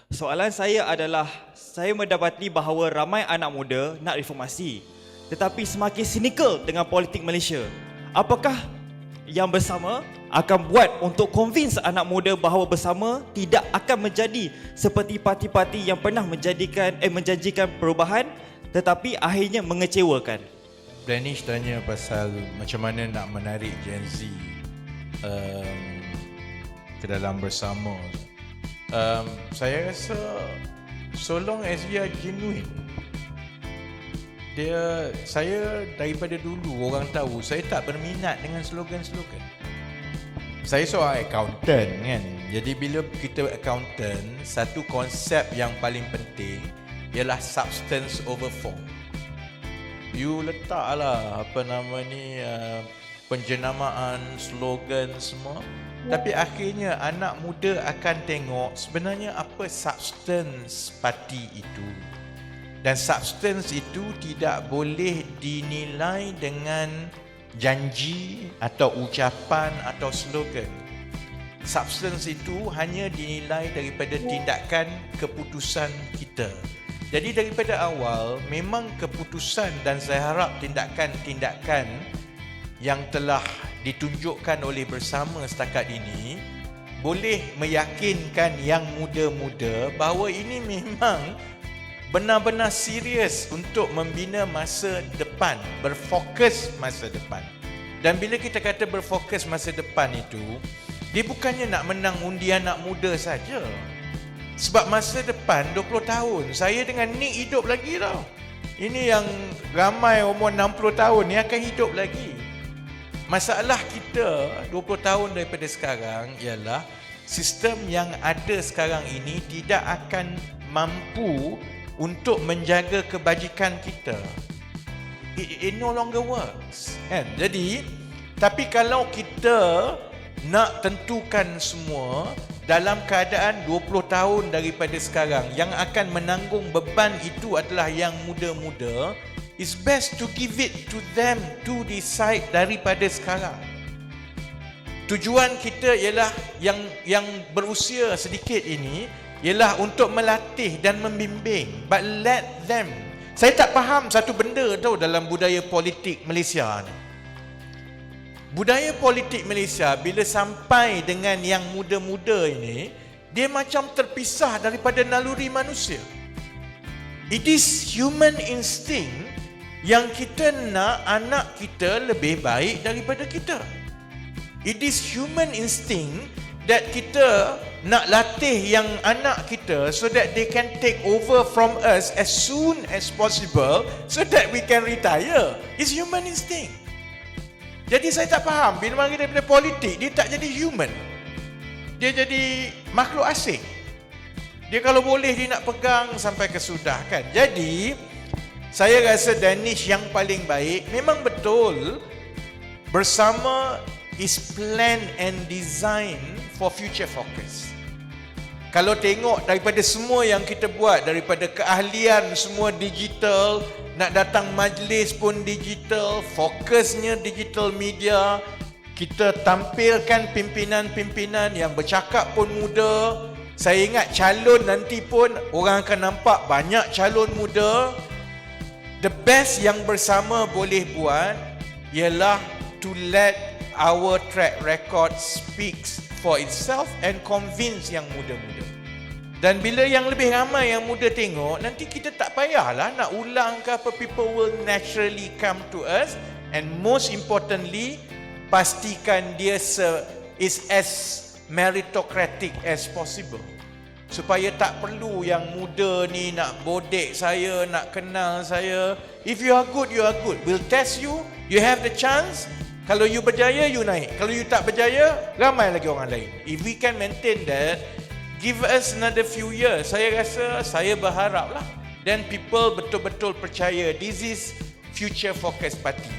Soalan saya adalah, saya mendapati bahawa ramai anak muda nak reformasi, tetapi semakin sinikal dengan politik Malaysia. Apakah yang bersama akan buat untuk convince anak muda bahawa bersama tidak akan menjadi seperti parti-parti yang pernah menjanjikan perubahan tetapi akhirnya mengecewakan? Danish tanya pasal macam mana nak menarik Gen Z ke dalam bersama. Saya rasa so long as we are genuine, saya daripada dulu orang tahu saya tak berminat dengan slogan-slogan. Saya seorang accountant kan. Jadi bila kita accountant, satu konsep yang paling penting ialah substance over form. You letaklah penjenamaan, slogan semua, tapi akhirnya anak muda akan tengok sebenarnya apa substance parti itu. Dan substance itu tidak boleh dinilai dengan janji atau ucapan atau slogan. Substance itu hanya dinilai daripada tindakan keputusan kita. Jadi daripada awal memang keputusan, dan saya harap tindakan-tindakan yang telah ditunjukkan oleh bersama setakat ini boleh meyakinkan yang muda-muda bahawa ini memang benar-benar serius untuk membina masa depan, berfokus masa depan. Dan bila kita kata berfokus masa depan itu, dia bukannya nak menang undi anak muda saja. Sebab masa depan 20 tahun, saya dengan Nick hidup lagi tau. Ini yang ramai umur 60 tahun ni akan hidup lagi. Masalah kita 20 tahun daripada sekarang ialah sistem yang ada sekarang ini tidak akan mampu untuk menjaga kebajikan kita. It no longer works, kan? Jadi, tapi kalau kita nak tentukan semua dalam keadaan 20 tahun daripada sekarang, yang akan menanggung beban itu adalah yang muda-muda, it's best to give it to them to decide daripada sekarang. Tujuan kita ialah yang berusia sedikit ini ialah untuk melatih dan membimbing, but let them. Saya tak faham satu benda tau dalam budaya politik Malaysia ni. Budaya politik Malaysia bila sampai dengan yang muda-muda ini, dia macam terpisah daripada naluri manusia. It is human instinct yang kita nak anak kita lebih baik daripada kita. It is human instinct that kita nak latih yang anak kita so that they can take over from us as soon as possible so that we can retire. It's human instinct. Jadi saya tak faham bila mari daripada politik, dia tak jadi human. Dia jadi makhluk asing. Dia kalau boleh dia nak pegang sampai kesudahkan. Jadi saya rasa Danish yang paling baik memang betul bersama is plan and design for future focus. Kalau tengok daripada semua yang kita buat, daripada keahlian semua digital, nak datang majlis pun digital, fokusnya digital media, kita tampilkan pimpinan-pimpinan yang bercakap pun muda. Saya ingat calon nanti pun orang akan nampak banyak calon muda. The best yang bersama boleh buat ialah to let our track record speaks for itself and convince yang muda-muda. Dan bila yang lebih ramai yang muda tengok, nanti kita tak payahlah nak ulang ke apa, people will naturally come to us. And most importantly, pastikan dia is as meritocratic as possible. Supaya tak perlu yang muda ni nak bodek saya, nak kenal saya. If you are good, you are good. We'll test you, you have the chance. Kalau you berjaya, you naik. Kalau you tak berjaya, ramai lagi orang lain. If we can maintain that, give us another few years. Saya rasa, saya berharap lah. Then people betul-betul percaya this is future focus party.